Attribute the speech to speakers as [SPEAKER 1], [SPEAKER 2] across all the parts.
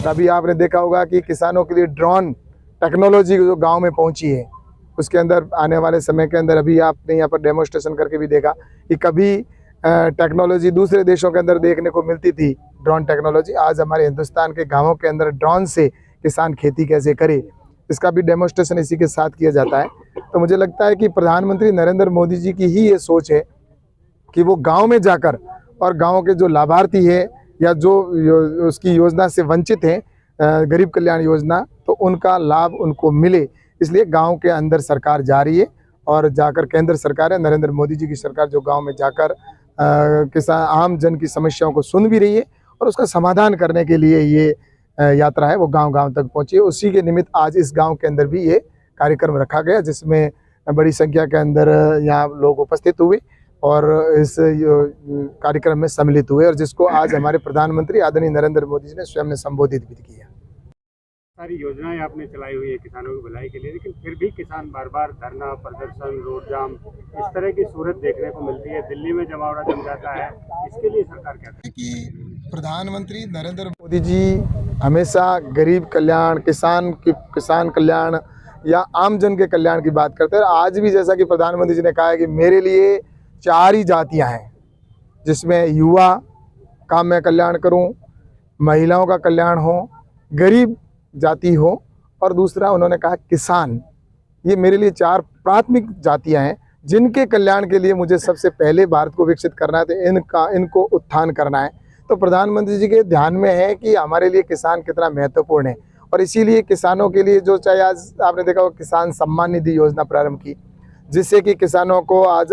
[SPEAKER 1] अभी आपने देखा होगा कि किसानों के लिए ड्रोन टेक्नोलॉजी जो गांव में पहुंची है, उसके अंदर आने वाले समय के अंदर अभी आपने यहाँ पर डेमोन्स्ट्रेशन करके भी देखा कि कभी टेक्नोलॉजी दूसरे देशों के अंदर देखने को मिलती थी, ड्रोन टेक्नोलॉजी आज हमारे हिंदुस्तान के गाँवों के अंदर ड्रोन से किसान खेती कैसे करे, इसका भी डेमोन्स्ट्रेशन इसी के साथ किया जाता है। तो मुझे लगता है कि प्रधानमंत्री नरेंद्र मोदी जी की ही ये सोच है कि वो गांव में जाकर और गांव के जो लाभार्थी है या जो उसकी योजना से वंचित हैं, गरीब कल्याण योजना, तो उनका लाभ उनको मिले, इसलिए गांव के अंदर सरकार जा रही है और जाकर केंद्र सरकार है, नरेंद्र मोदी जी की सरकार जो गांव में जाकर किसान आम जन की समस्याओं को सुन भी रही है और उसका समाधान करने के लिए ये यात्रा है वो गांव-गांव तक पहुंची है। उसी के निमित्त आज इस गांव के अंदर भी ये कार्यक्रम रखा गया, जिसमें बड़ी संख्या के अंदर यहाँ लोग उपस्थित हुए और इस कार्यक्रम में सम्मिलित हुए और जिसको आज हमारे प्रधानमंत्री आदरणीय नरेंद्र मोदी जी ने स्वयं ने संबोधित भी किया।
[SPEAKER 2] सारी योजनाएं आपने चलाई हुई है किसानों की भलाई के लिए, लेकिन फिर भी किसान बार बार धरना प्रदर्शन, रोड जाम, इस तरह की सूरत देखने को मिलती है। दिल्ली में जमावड़ा जम जाता है, इसके लिए सरकार क्या करे?
[SPEAKER 1] कि प्रधानमंत्री नरेंद्र मोदी जी हमेशा गरीब कल्याण, किसान कल्याण या आम जन के कल्याण की बात करते हैं। आज भी जैसा कि प्रधानमंत्री जी ने कहा है कि मेरे लिए 4 ही जातियाँ हैं, जिसमें युवा का मैं कल्याण करूँ, महिलाओं का कल्याण हो, गरीब जाति हो और दूसरा उन्होंने कहा किसान। ये मेरे लिए 4 प्राथमिक जातियां हैं जिनके कल्याण के लिए मुझे सबसे पहले भारत को विकसित करना है, तो इनको उत्थान करना है। तो प्रधानमंत्री जी के ध्यान में है कि हमारे लिए किसान कितना महत्वपूर्ण है और इसीलिए किसानों के लिए जो चाहे आज आपने देखा होगा किसान सम्मान निधि योजना प्रारंभ की, जिससे कि किसानों को आज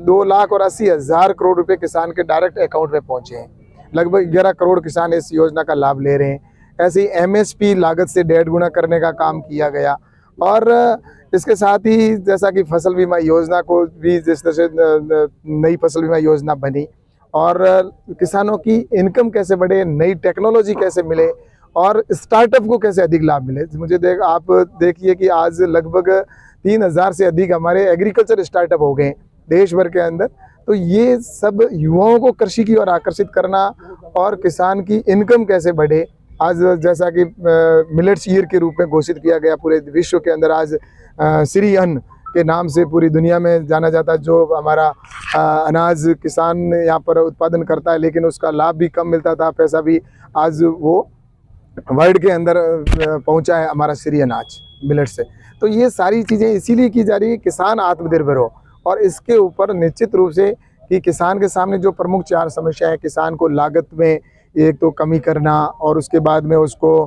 [SPEAKER 1] 2 लाख और 80,000 करोड़ रुपये किसान के डायरेक्ट अकाउंट में पहुँचे हैं। लगभग 11 करोड़ किसान इस योजना का लाभ ले रहे हैं। ऐसे ही MSP लागत से 1.5 गुना करने का काम किया गया और इसके साथ ही जैसा कि फसल बीमा योजना को भी जिस तरह से नई फसल बीमा योजना बनी और किसानों की इनकम कैसे बढ़े, नई टेक्नोलॉजी कैसे मिले और स्टार्टअप को कैसे अधिक लाभ मिले। आप देखिए कि आज लगभग 3,000 से अधिक हमारे एग्रीकल्चर स्टार्टअप हो गए देश भर के अंदर। तो ये सब युवाओं को कृषि की ओर आकर्षित करना और किसान की इनकम कैसे बढ़े, आज जैसा कि मिलेट्स ईयर के रूप में घोषित किया गया पूरे विश्व के अंदर, आज श्री अन्न के नाम से पूरी दुनिया में जाना जाता है। जो हमारा अनाज किसान यहाँ पर उत्पादन करता है लेकिन उसका लाभ भी कम मिलता था, पैसा भी, आज वो वर्ल्ड के अंदर पहुँचा है हमारा श्री अनाज मिलेट से। तो ये सारी चीज़ें इसीलिए की जा रही है किसान आत्मनिर्भर हो और इसके ऊपर निश्चित रूप से कि किसान के सामने जो प्रमुख 4 समस्या है, किसान को लागत में एक तो कमी करना और उसके बाद में उसको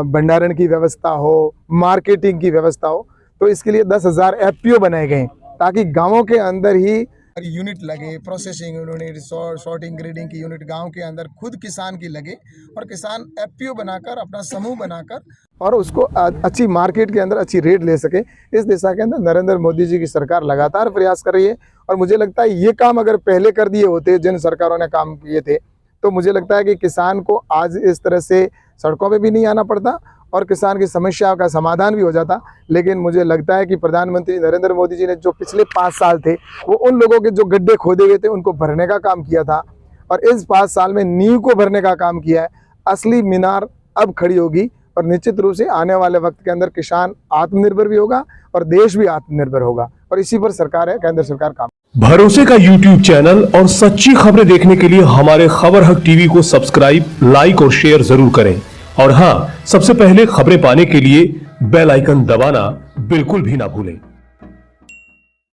[SPEAKER 1] भंडारण की व्यवस्था हो, मार्केटिंग की व्यवस्था हो, तो इसके लिए 10,000 FPO बनाए गए ताकि गांवों के अंदर ही यूनिट लगे, प्रोसेसिंग यूनिट, सॉर्टिंग ग्रेडिंग की यूनिट गांव के अंदर खुद किसान की लगे और किसान FPO बनाकर अपना समूह बनाकर और उसको अच्छी मार्केट के अंदर अच्छी रेट ले सके। इस दिशा के अंदर नरेंद्र मोदी जी की सरकार लगातार प्रयास कर रही है और मुझे लगता है ये काम अगर पहले कर दिए होते, जिन सरकारों ने काम किए थे, तो मुझे लगता है कि किसान को आज इस तरह से सड़कों पे भी नहीं आना पड़ता और किसान की समस्या का समाधान भी हो जाता। लेकिन मुझे लगता है कि प्रधानमंत्री नरेंद्र मोदी जी ने जो पिछले 5 साल थे वो उन लोगों के जो गड्ढे खोदे हुए थे उनको भरने का काम किया था और इस 5 साल में नींव को भरने का काम किया है। असली मीनार अब खड़ी होगी और निश्चित रूप से आने वाले वक्त के अंदर किसान आत्मनिर्भर भी होगा और देश भी आत्मनिर्भर होगा और इसी पर सरकार है, केंद्र सरकार काम।
[SPEAKER 3] भरोसे का YouTube चैनल और सच्ची खबरें देखने के लिए हमारे खबर हक टीवी को सब्सक्राइब, लाइक और शेयर जरूर करें और हाँ, सबसे पहले खबरें पाने के लिए बेल आइकन दबाना बिल्कुल भी ना भूलें।